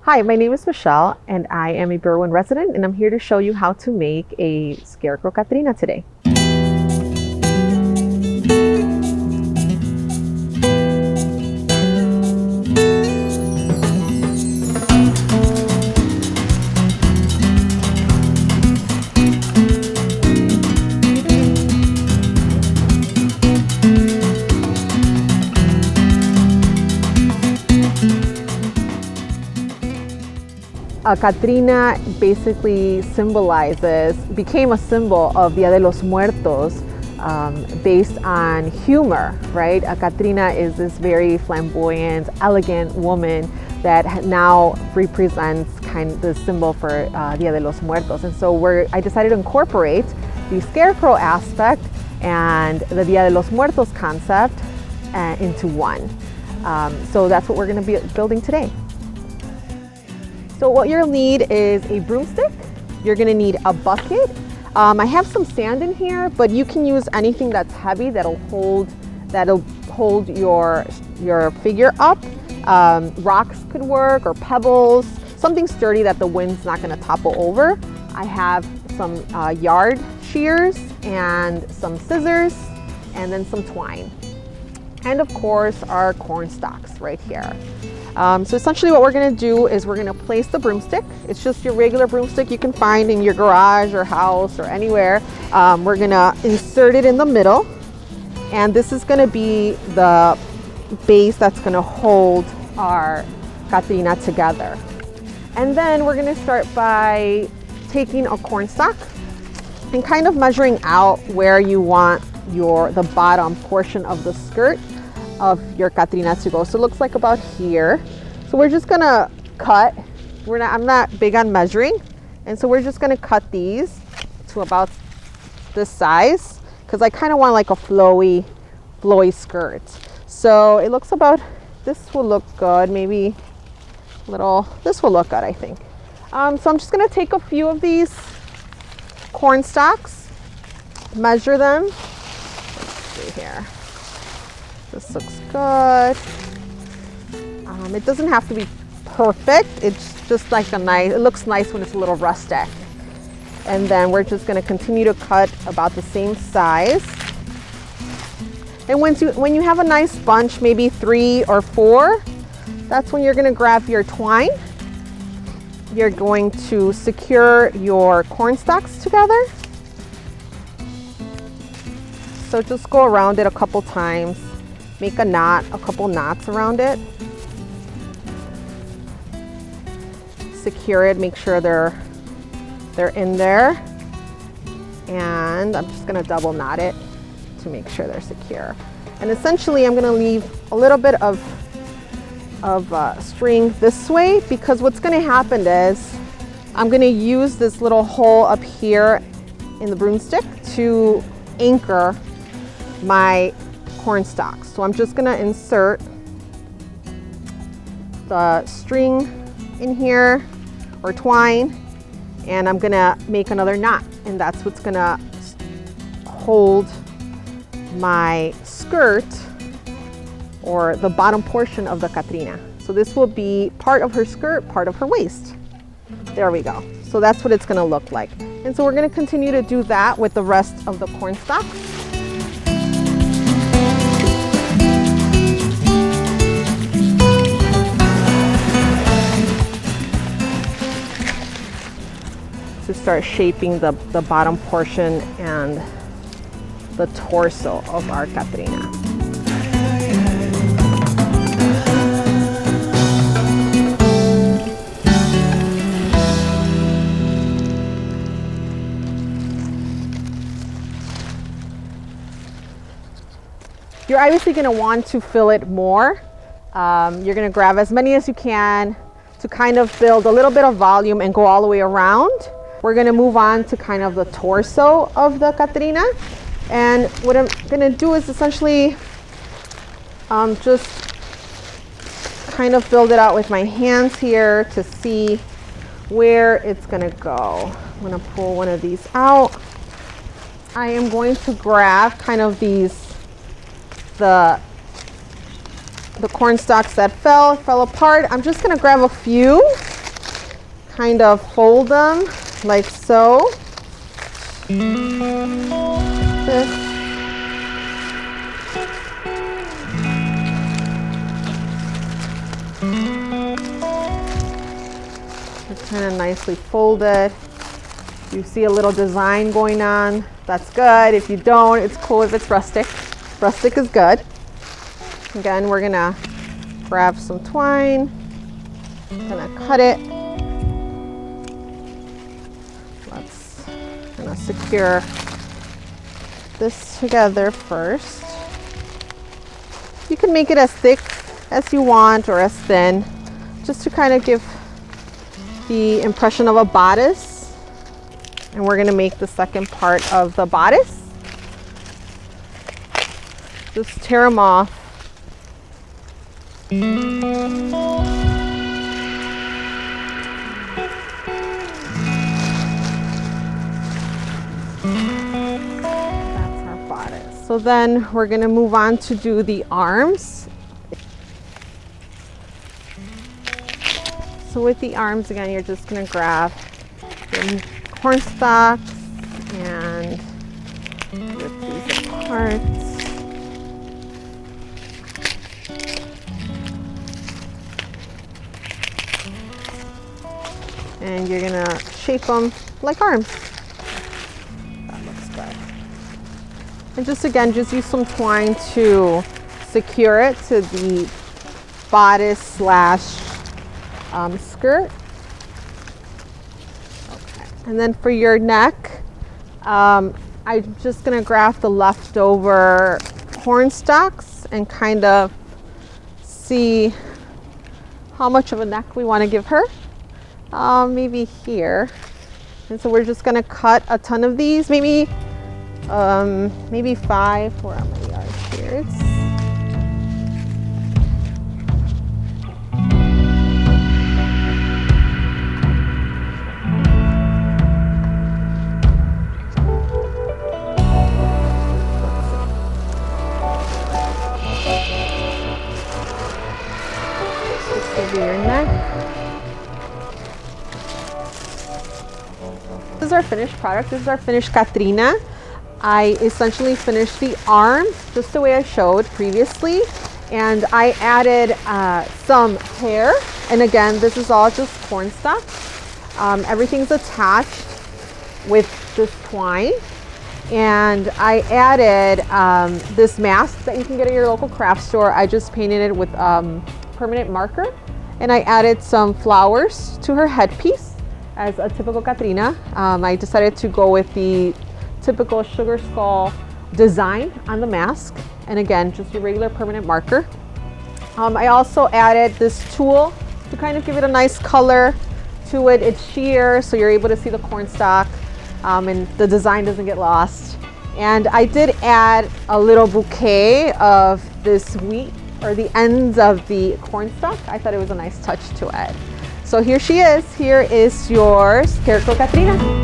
Hi, my name is Michelle and I am a Berwyn resident, and I'm here to show you how to make a Scarecrow Catrina today. Catrina basically became a symbol of Dia de los Muertos based on humor, right? Catrina is this very flamboyant, elegant woman that now represents kind of the symbol for Dia de los Muertos. And so I decided to incorporate the Scarecrow aspect and the Dia de los Muertos concept into one. So that's what we're going to be building today. So what you'll need is a broomstick. You're gonna need a bucket. I have some sand in here, but you can use anything that's heavy that'll hold your figure up. Rocks could work, or pebbles, something sturdy that the wind's not gonna topple over. I have some yard shears and some scissors, and then some twine. And of course, our cornstalks right here. So essentially what we're gonna do is we're gonna place the broomstick. It's just your regular broomstick you can find in your garage or house or anywhere. We're gonna insert it in the middle, and this is gonna be the base that's gonna hold our Catrina together. And then we're gonna start by taking a cornstalk and kind of measuring out where you want the bottom portion of the skirt of your Catrina to go. So it looks like about here. So we're just gonna cut. I'm not big on measuring, and so we're just gonna cut these to about this size, because I kind of want like a flowy skirt. So it looks about, this will look good, maybe this will look good, I think. So I'm just gonna take a few of these cornstalks, measure them. Let's see here. This looks good. It doesn't have to be perfect. It's just like it looks nice when it's a little rustic. And then we're just gonna continue to cut about the same size. And when you have a nice bunch, maybe 3 or 4, that's when you're gonna grab your twine. You're going to secure your cornstalks together. So just go around it a couple times. Make a couple knots around it. Secure it, make sure they're in there. And I'm just gonna double knot it to make sure they're secure. And essentially I'm gonna leave a little bit of string this way, because what's gonna happen is I'm gonna use this little hole up here in the broomstick to anchor my cornstalks. So I'm just gonna insert the string in here, or twine, and I'm gonna make another knot, and that's what's gonna hold my skirt, or the bottom portion of the Catrina. So this will be part of her skirt, part of her waist. There we go. So that's what it's gonna look like. And so we're gonna continue to do that with the rest of the cornstalks. To start shaping the bottom portion and the torso of our Catrina. You're obviously going to want to fill it more. You're going to grab as many as you can to kind of build a little bit of volume and go all the way around. We're gonna move on to kind of the torso of the Catrina. And what I'm gonna do is essentially just kind of build it out with my hands here to see where it's gonna go. I'm gonna pull one of these out. I am going to grab kind of the cornstalks that fell apart. I'm just gonna grab a few kind of fold them like so. This. It's kind of nicely folded. You see a little design going on. That's good. If you don't, it's cool if it's rustic. Rustic is good. Again, we're gonna grab some twine. Gonna cut it. Let's gonna secure this together first. You can make it as thick as you want or as thin, just to kind of give the impression of a bodice. And we're gonna make the second part of the bodice. Just tear them off. That's our bodice. So then we're gonna move on to do the arms. So with the arms, again, you're just gonna grab your cornstalks and rip these apart. And you're gonna shape them like arms. That looks good. And just again, just use some twine to secure it to the bodice slash skirt. Okay. And then for your neck, I'm just gonna graph the leftover cornstalks and kind of see how much of a neck we want to give her. Maybe here. And so we're just gonna cut a ton of these, maybe 5. Where are my yard shears? Just over your neck. This is our finished product. This is our finished Catrina. I essentially finished the arm just the way I showed previously, and I added some hair. And again, this is all just cornstalk. Everything's attached with this twine, and I added this mask that you can get at your local craft store. I just painted it with permanent marker, and I added some flowers to her headpiece. As a typical Catrina, I decided to go with the typical sugar skull design on the mask. And again, just your regular permanent marker. I also added this tulle to kind of give it a nice color to it. It's sheer, so you're able to see the cornstalk and the design doesn't get lost. And I did add a little bouquet of this wheat, or the ends of the cornstalk. I thought it was a nice touch to it. So here she is. Here is your Scarecrow Catrina.